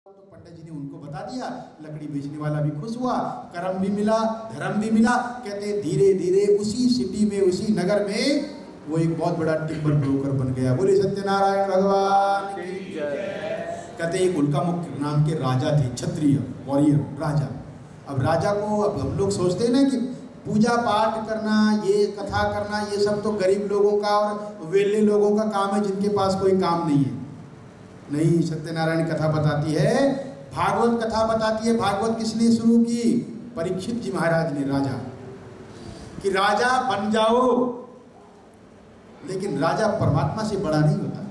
तो पंडित जी ने उनको बता दिया, लकड़ी बेचने वाला भी खुश हुआ, कर्म भी मिला, धर्म भी मिला। कहते धीरे धीरे उसी सिटी में, उसी नगर में वो एक बहुत बड़ा टिम्बर ब्रोकर बन गया। बोले सत्यनारायण भगवान की जय। कहते एक उल्कामुख नाम के राजा थे, क्षत्रिय वॉरियर राजा। अब राजा को, अब हम लोग सोचते हैं ना कि पूजा पाठ करना, ये कथा करना, ये सब तो गरीब लोगों का और वेले लोगों का काम है जिनके पास कोई काम नहीं है। नहीं, सत्यनारायण कथा बताती है, भागवत कथा बताती है। भागवत किसने शुरू की? परीक्षित जी महाराज ने, राजा कि राजा बन जाओ। लेकिन राजा परमात्मा से बड़ा नहीं होता,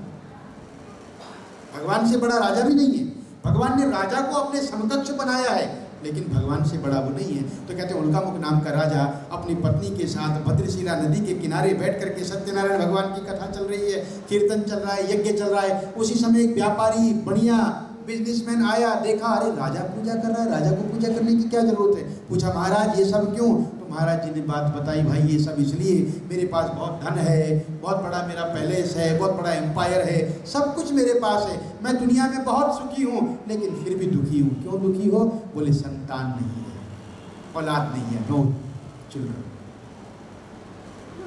भगवान से बड़ा राजा भी नहीं है। भगवान ने राजा को अपने समकक्ष बनाया है, लेकिन भगवान से बड़ा वो नहीं है। तो कहते हैं उल्कामुख नाम का राजा अपनी पत्नी के साथ भद्रशिला नदी के किनारे बैठ करके सत्यनारायण भगवान की कथा चल रही है, कीर्तन चल रहा है, यज्ञ चल रहा है। उसी समय एक व्यापारी, बढ़िया बिजनेसमैन आया, देखा अरे राजा पूजा कर रहा है, राजा को पूजा करने की क्या जरूरत है। पूछा महाराज ये सब क्यों? तो महाराज जी ने बात बताई, भाई ये सब इसलिए, मेरे पास बहुत धन है, बहुत बड़ा मेरा पैलेस है, बहुत बड़ा एम्पायर है, सब कुछ मेरे पास है, मैं दुनिया में बहुत सुखी हूँ, लेकिन फिर भी दुखी हूँ। क्यों दुखी हो? बोले संतान नहीं है, औलाद नहीं है, नो चिल्ड्रन।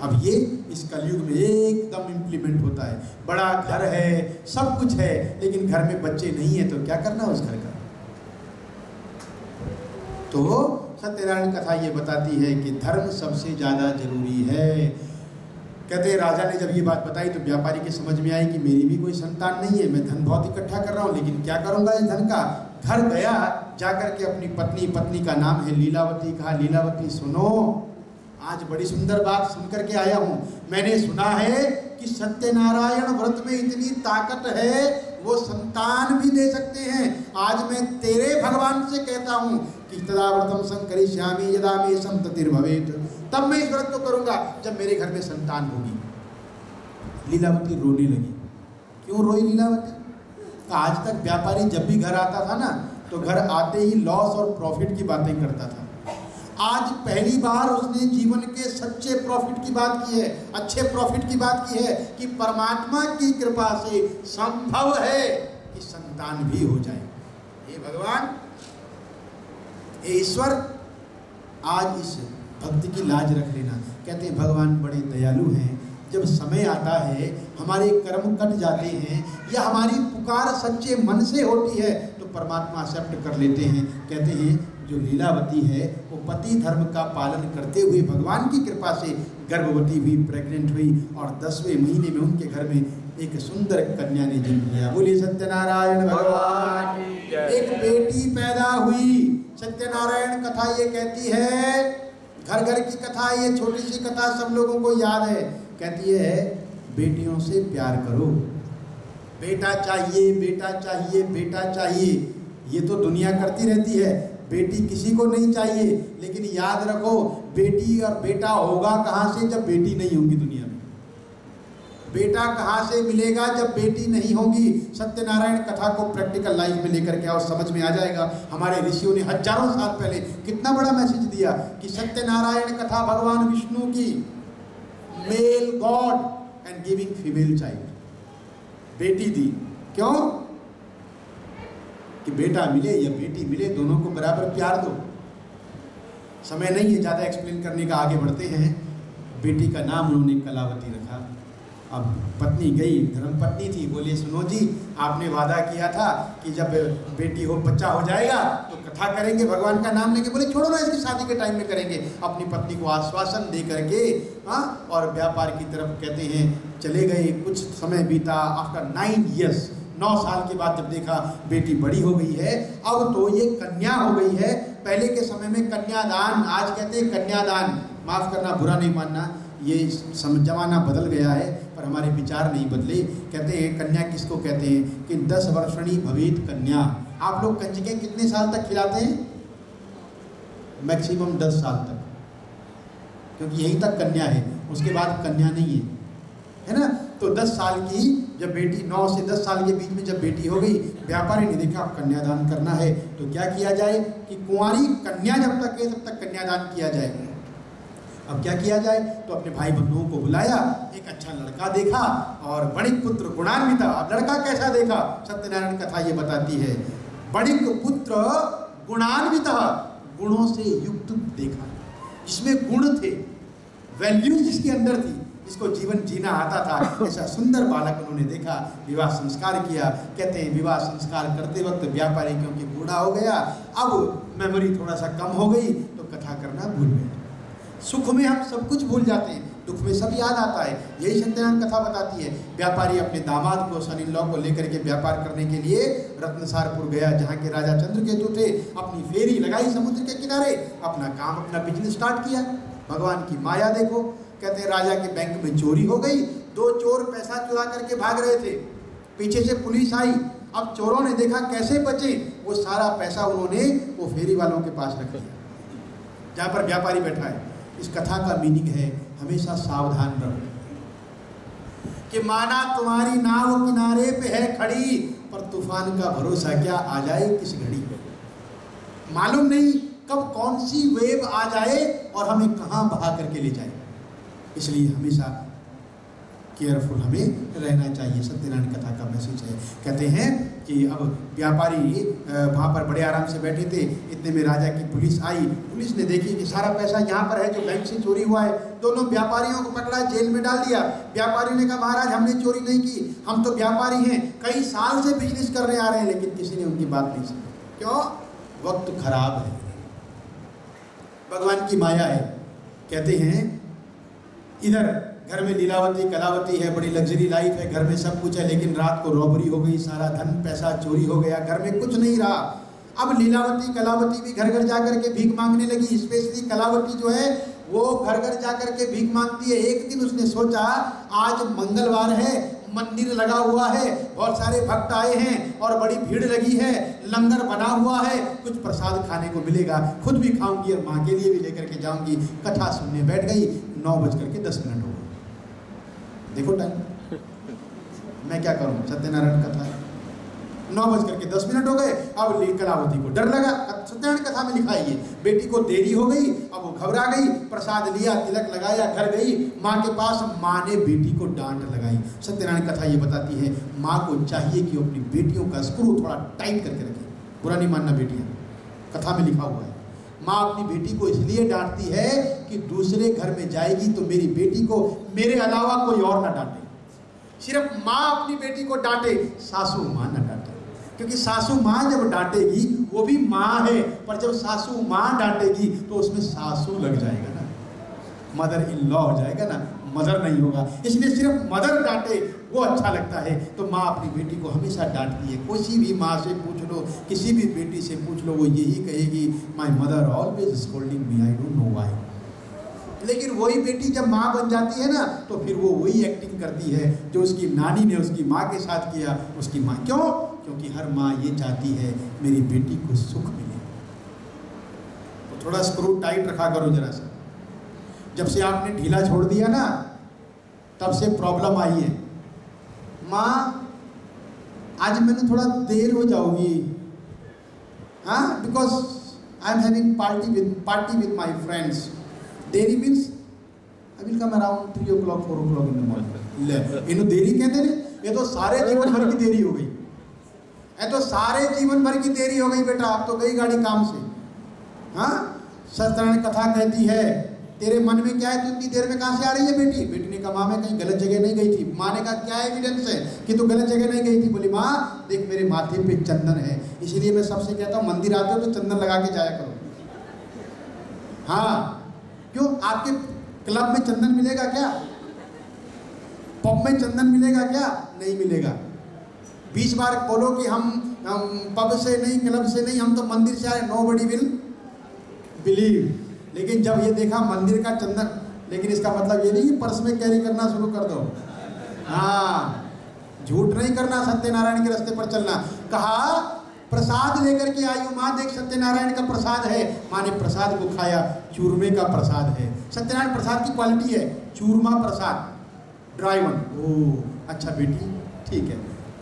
अब ये इस कलयुग में एकदम इम्प्लीमेंट होता है। बड़ा घर है, सब कुछ है, लेकिन घर में बच्चे नहीं है, तो क्या करना उस घर का? तो सत्यनारायण कथा ये बताती है कि धर्म सबसे ज्यादा जरूरी है। कहते राजा ने जब ये बात बताई तो व्यापारी के समझ में आई कि मेरी भी कोई संतान नहीं है, मैं धन बहुत इकट्ठा कर रहा हूँ, लेकिन क्या करूंगा इस धन का। घर गया, जाकर के अपनी पत्नी का नाम है लीलावती, कहा लीलावती सुनो, आज बड़ी सुंदर बात सुनकर के आया हूँ। मैंने सुना है कि सत्यनारायण व्रत में इतनी ताकत है, वो संतान भी दे सकते हैं। आज मैं तेरे भगवान से कहता हूँ कि तदा व्रतम संकरिष्यामि यदा मे संततिर्भवेत्, तब मैं इस व्रत को करूँगा जब मेरे घर में संतान होगी। लीलावती रोने लगी। क्यों रोई लीलावती? आज तक व्यापारी जब भी घर आता था ना, तो घर आते ही लॉस और प्रॉफिट की बातें करता था। आज पहली बार उसने जीवन के सच्चे प्रॉफिट की बात की है, अच्छे प्रॉफिट की बात की है कि परमात्मा की कृपा से संभव है कि संतान भी हो जाए। हे भगवान, हे ईश्वर, आज इस भक्त की लाज रख लेना। कहते हैं भगवान बड़े दयालु हैं। जब समय आता है, हमारे कर्म कट जाते हैं या हमारी पुकार सच्चे मन से होती है, तो परमात्मा एक्सेप्ट कर लेते हैं। कहते हैं जो लीलावती है वो पति धर्म का पालन करते हुए भगवान की कृपा से गर्भवती हुई, प्रेग्नेंट हुई, और 10वें महीने में उनके घर में एक सुंदर कन्या ने जन्म लिया। बोलिए सत्यनारायण भगवान की जय। एक बेटी पैदा हुई। सत्यनारायण कथा ये कहती है, घर घर की कथा, ये छोटी सी कथा सब लोगों को याद है। कहती है बेटियों से प्यार करो, बेटा चाहिए, बेटा चाहिए, बेटा चाहिए। ये तो दुनिया करती रहती है, बेटी किसी को नहीं चाहिए। लेकिन याद रखो, बेटी और बेटा होगा कहाँ से जब बेटी नहीं होगी दुनिया में। बेटा कहाँ से मिलेगा जब बेटी नहीं होगी। सत्यनारायण कथा को प्रैक्टिकल लाइफ में लेकर के आओ, समझ में आ जाएगा। हमारे ऋषियों ने हजारों साल पहले कितना बड़ा मैसेज दिया कि सत्यनारायण कथा भगवान विष्णु की, male god and giving female child, बेटी दी। क्यों? कि बेटा मिले या बेटी मिले, दोनों को बराबर प्यार दो। समय नहीं है ज़्यादा एक्सप्लेन करने का, आगे बढ़ते हैं। बेटी का नाम उन्होंने कलावती रखा। अब पत्नी गई, धर्मपत्नी थी, बोले सुनो जी, आपने वादा किया था कि जब बेटी हो, बच्चा हो जाएगा तो कथा करेंगे, भगवान का नाम लेंगे। बोले छोड़ो ना, इसकी शादी के टाइम में करेंगे। अपनी पत्नी को आश्वासन दे करके और व्यापार की तरफ कहते हैं चले गए। कुछ समय बीता। आफ्टर 9 years, 9 साल के बाद जब देखा बेटी बड़ी हो गई है, अब तो ये कन्या हो गई है। पहले के समय में कन्यादान, आज कहते हैं कन्यादान, माफ़ करना, बुरा नहीं मानना, ये जमाना बदल गया है, पर हमारे विचार नहीं बदले। कहते हैं कन्या किसको कहते हैं कि 10 वर्षणी भवेत कन्या। आप लोग कंजकें कितने साल तक खिलाते हैं? मैक्सिमम 10 साल तक, क्योंकि यहीं तक कन्या है, उसके बाद कन्या नहीं है ना। तो 10 साल की जब बेटी, 9 से 10 साल के बीच में जब बेटी हो गई, व्यापारी ने देखा कन्यादान करना है, तो क्या किया जाए कि कुंवारी कन्या जब तक है तब तक कन्यादान किया जाए। अब क्या किया जाए? तो अपने भाई बंधुओं को बुलाया, एक अच्छा लड़का देखा और वणिक पुत्र गुणान्वित। अब लड़का कैसा देखा? सत्यनारायण कथा ये बताती है बड़िक पुत्र गुणान्वितः, गुणों से युक्त देखा, जिसमें गुण थे, वैल्यूज जिसके अंदर थी, जिसको जीवन जीना आता था, ऐसा सुंदर बालक उन्होंने देखा। विवाह संस्कार किया। कहते हैं विवाह संस्कार करते वक्त व्यापारी क्योंकि बूढ़ा हो गया, अब मेमोरी थोड़ा सा कम हो गई तो कथा करना भूल गए। सुख में हम सब कुछ भूल जाते हैं, दुख में सब याद आता है। यही सत्यनारायण कथा बताती है। व्यापारी अपने दामाद को, सन इन लॉ को लेकर के व्यापार करने के लिए रत्नसारपुर गया, जहाँ के राजा चंद्रकेतु थे। अपनी फेरी लगाई समुद्र के किनारे, अपना काम, अपना बिजनेस स्टार्ट किया। भगवान की माया देखो। कहते हैं राजा के बैंक में चोरी हो गई, 2 चोर पैसा चुरा करके भाग रहे थे, पीछे से पुलिस आई। अब चोरों ने देखा कैसे बचे, वो सारा पैसा उन्होंने वो फेरी वालों के पास रख दिया, जहाँ पर व्यापारी बैठा है। इस कथा का मीनिंग है हमेशा सावधान रहो कि माना तुम्हारी नाव किनारे पे है खड़ी, पर तूफान का भरोसा क्या, आ जाए किस घड़ी। मालूम नहीं कब कौन सी वेव आ जाए और हमें कहाँ बहा करके ले जाए। इसलिए हमेशा केयरफुल हमें रहना चाहिए। सत्यनारायण कथा का मैसेज है। कहते हैं कि अब व्यापारी वहाँ पर बड़े आराम से बैठे थे, इतने में राजा की पुलिस आई। पुलिस ने देखी कि सारा पैसा यहाँ पर है जो बैंक से चोरी हुआ है। दोनों व्यापारियों को पकड़ा, जेल में डाल दिया। व्यापारी ने कहा महाराज हमने चोरी नहीं की, हम तो व्यापारी हैं, कई साल से बिजनेस करने आ रहे हैं। लेकिन किसी ने उनकी बात नहीं सुनी। क्यों? वक्त खराब है। भगवान की माया है। कहते हैं इधर घर में लीलावती कलावती है, बड़ी लग्जरी लाइफ है, घर में सब कुछ है, लेकिन रात को रॉबरी हो गई, सारा धन पैसा चोरी हो गया, घर में कुछ नहीं रहा। अब लीलावती कलावती भी घर घर जाकर के भीख मांगने लगी। स्पेशली कलावती जो है वो घर घर जाकर के भीख मांगती है। एक दिन उसने सोचा आज मंगलवार है, मंदिर लगा हुआ है, बहुत सारे भक्त आए हैं और बड़ी भीड़ लगी है, लंगर बना हुआ है, कुछ प्रसाद खाने को मिलेगा, खुद भी खाऊंगी और माँ के लिए भी लेकर के जाऊंगी। कथा सुनने बैठ गई। 9:10 हो गए। देखो टाइम, मैं क्या करूं, सत्यनारायण कथा 9:10 हो गए। अब कलावती को डर लगा। सत्यनारायण कथा में लिखा है ये, बेटी को देरी हो गई, अब वो घबरा गई, प्रसाद लिया, तिलक लगाया, घर गई माँ के पास। माँ ने बेटी को डांट लगाई। सत्यनारायण कथा ये बताती है माँ को चाहिए कि वो अपनी बेटियों का स्क्रू थोड़ा टाइट करके रखे। बुरा नहीं मानना बेटियाँ, कथा में लिखा हुआ है। माँ अपनी बेटी को इसलिए डांटती है कि दूसरे घर में जाएगी तो मेरी बेटी को मेरे अलावा कोई और ना डांटे। सिर्फ माँ अपनी बेटी को डांटे, सासू माँ ना डांटे। क्योंकि सासू माँ जब डांटेगी वो भी माँ है, पर जब सासू माँ डांटेगी तो उसमें सासू लग जाएगा ना, मदर इन लॉ हो जाएगा ना, मदर नहीं होगा। इसलिए सिर्फ मदर डांटे वो अच्छा लगता है। तो माँ अपनी बेटी को हमेशा डांटती है। किसी भी माँ से पूछ लो, किसी भी बेटी से पूछ लो, वो यही कहेगी my mother always scolding me, I don't know why. लेकिन वही बेटी जब माँ बन जाती है ना तो फिर वो वही एक्टिंग करती है जो उसकी नानी ने उसकी माँ के साथ किया। उसकी माँ क्यों? क्योंकि हर माँ ये चाहती है मेरी बेटी को सुख मिले। तो थोड़ा स्क्रू टाइट रखा करो जरा सा। जब से आपने ढीला छोड़ दिया ना तब से प्रॉब्लम आई है। माँ आज मैंने थोड़ा देर हो जाऊंगी, हाँ, because I am having party with my friends. देरी means I will come around 3 o'clock 4 o'clock in the morning. इन्हों देरी कहते हैं, ये तो सारे जीवन भर की देरी हो गई, ये तो सारे जीवन भर की देरी हो गई बेटा, आप तो गई गाड़ी काम से। हाँ, सत्यनारायण कथा कहती है तेरे मन में क्या है, तू इतनी देर में कहाँ से आ रही है बेटी? बेटी ने कहा माँ मैं कहीं गलत जगह नहीं गई थी। माँ ने कहा क्या एविडेंस है कि तू गलत जगह नहीं गई थी? बोली माँ देख मेरे माथे पे चंदन है, इसीलिए मैं सबसे कहता हूँ मंदिर आते हो तो चंदन लगा के जाया करो। हाँ, क्यों? आपके क्लब में चंदन मिलेगा क्या? पब में चंदन मिलेगा क्या? नहीं मिलेगा। 20 बार बोलो कि हम पब से नहीं, क्लब से नहीं, हम तो मंदिर से आए, नोबडी विल बिलीव। लेकिन जब ये देखा मंदिर का चंदन, लेकिन इसका मतलब ये नहीं कि पर्स में कैरी करना शुरू कर दो। हाँ, झूठ नहीं करना, सत्यनारायण के रास्ते पर चलना। कहा प्रसाद लेकर के आई हूँ माँ, देख सत्यनारायण का प्रसाद है। माँ ने प्रसाद को खाया, चूरमे का प्रसाद है। सत्यनारायण प्रसाद की क्वालिटी है चूरमा प्रसाद, ड्राई वन। ओह अच्छा बेटी, ठीक है।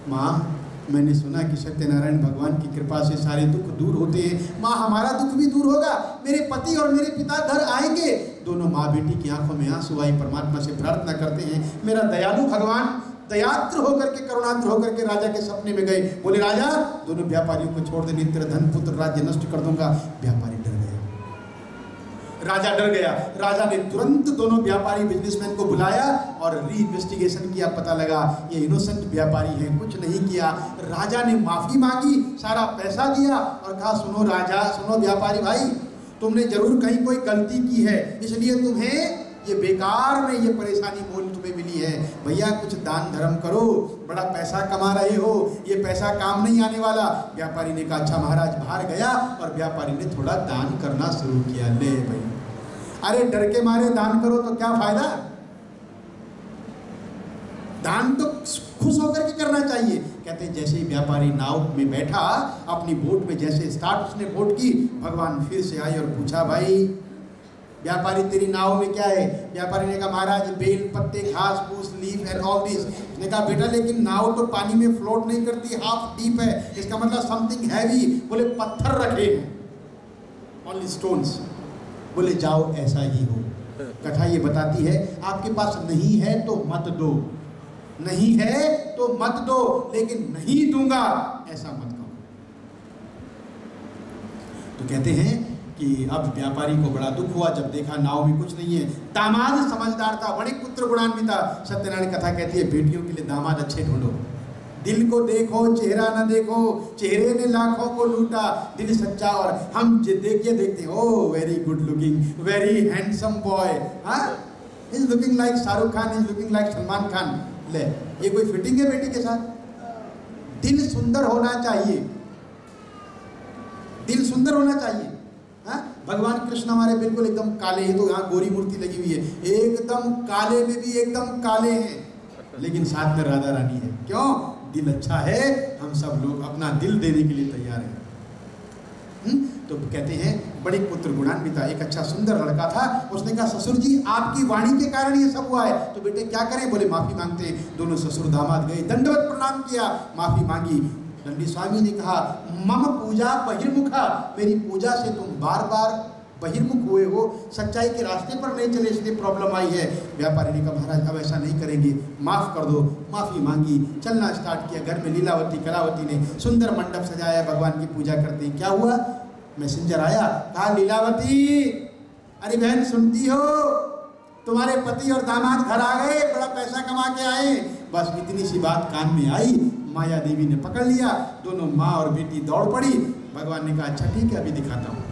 माँ मैंने सुना कि सत्यनारायण भगवान की कृपा से सारे दुख दूर होते हैं। माँ हमारा दुख भी दूर होगा, मेरे पति और मेरे पिता घर आएंगे। दोनों माँ बेटी की आंखों में आंसू आई, परमात्मा से प्रार्थना करते हैं मेरा दयालु भगवान दयाद्र होकर के, करुणाद्र होकर के राजा के सपने में गए। बोले राजा दोनों व्यापारियों को छोड़ दे, नहीं तेरा धन पुत्र राज्य नष्ट कर दूंगा। व्यापारी डर गया, राजा डर गया। राजा ने तुरंत दोनों व्यापारी बिजनेसमैन को बुलाया और री इन्वेस्टिगेशन किया। पता लगा ये इनोसेंट व्यापारी हैं, कुछ नहीं किया। राजा ने माफी मांगी, सारा पैसा दिया और कहा सुनो राजा, सुनो व्यापारी भाई, तुमने जरूर कहीं कोई गलती की है, इसलिए तुम्हें ये बेकार में ये परेशानी मोल तुम्हें मिली है। भैया कुछ दान धर्म करो, बड़ा पैसा कमा रहे हो, ये पैसा काम नहीं आने वाला। व्यापारी ने कहा अच्छा महाराज। बाहर गया और व्यापारी ने थोड़ा दान करना शुरू किया। ले भाई, अरे डर के मारे दान करो तो क्या फायदा, दान तो खुश होकर के करना चाहिए। कहते जैसे ही व्यापारी नाव में बैठा, अपनी बोट में जैसे स्टार्ट उसने बोट की, भगवान फिर से आए और पूछा भाई व्यापारी तेरी नाव में क्या है? व्यापारी ने कहा महाराज बेल पत्ते घास फूस लीफ एंड ऑल दिस। उसने कहा बेटा लेकिन नाव तो पानी में फ्लोट नहीं करती, हाफ डीप है, इसका मतलब समथिंग हैवी। बोले पत्थर रखे हैं, ओनली स्टोन्स। बोले जाओ ऐसा ही हो। कथा ये बताती है आपके पास नहीं है तो मत दो, नहीं है तो मत दो, लेकिन नहीं दूंगा ऐसा मत कहो। तो कहते हैं कि अब व्यापारी को बड़ा दुख हुआ जब देखा नाव में कुछ नहीं है। दामाद समझदार था, बड़े पुत्र गुणान्वित था। सत्यनारायण कथा कहती है बेटियों के लिए दामाद अच्छे ढूंढो, दिल को देखो चेहरा न देखो, चेहरे ने लाखों को लूटा, दिल सच्चा। और हम देखते हैं oh very good looking, very handsome boy, is looking like Shahrukh Khan, is looking like Salman Khan. ले ये कोई फिटिंग है बेटी के साथ? दिल सुंदर होना चाहिए, दिल सुंदर होना चाहिए। भगवान कृष्ण हमारे बिल्कुल एकदम काले हैं, तो यहाँ गोरी मूर्ति लगी हुई है, एकदम काले में भी एकदम काले हैं, लेकिन साथ में राधा रानी है। क्यों? दिल अच्छा है, हम सब लोग अपना दिल देने के लिए तैयार हैं। तो कहते हैं बड़े पुत्र गुणान्वित, एक अच्छा सुंदर लड़का था। उसने कहा ससुर जी आपकी वाणी के कारण ये सब हुआ है, तो बेटे क्या करें? बोले माफी मांगते हैं। दोनों ससुर दामाद गए, दंडवत प्रणाम किया, माफी मांगी। दंडी स्वामी ने कहा मम पूजा बहिर्मुखा, मेरी पूजा से तुम बार बार बहिर्मुख हुए हो, सच्चाई के रास्ते पर नहीं चले, इसलिए प्रॉब्लम आई है। व्यापारी ने कहा महाराज अब ऐसा नहीं करेंगे, माफ़ कर दो। माफ़ी मांगी, चलना स्टार्ट किया। घर में लीलावती कलावती ने सुंदर मंडप सजाया, भगवान की पूजा करते हैं। क्या हुआ? मैसेंजर आया, कहा लीलावती अरे बहन सुनती हो, तुम्हारे पति और दामाद घर आ गए, बड़ा पैसा कमा के आए। बस इतनी सी बात कान में आई, माया देवी ने पकड़ लिया, दोनों माँ और बेटी दौड़ पड़ी। भगवान ने कहा अच्छा ठीक है अभी दिखाता हूँ।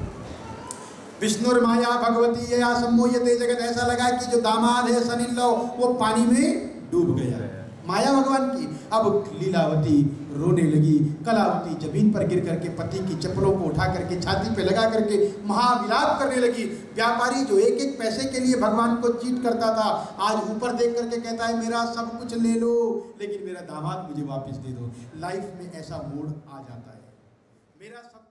विष्णुर माया भगवती ये सम्मोहयते जगत, ऐसा लगा कि जो दामाद है सनिल्लो वो पानी में डूब गया, माया भगवान की। अब लीलावती रोने लगी, कलावती जमीन पर गिर करके पति की चप्पलों को उठा करके छाती पे लगा करके महाविलाप करने लगी। व्यापारी जो एक एक पैसे के लिए भगवान को चीट करता था, आज ऊपर देख करके कहता है मेरा सब कुछ ले लो लेकिन मेरा दामाद मुझे वापस दे दो। लाइफ में ऐसा मोड़ आ जाता है, मेरा सब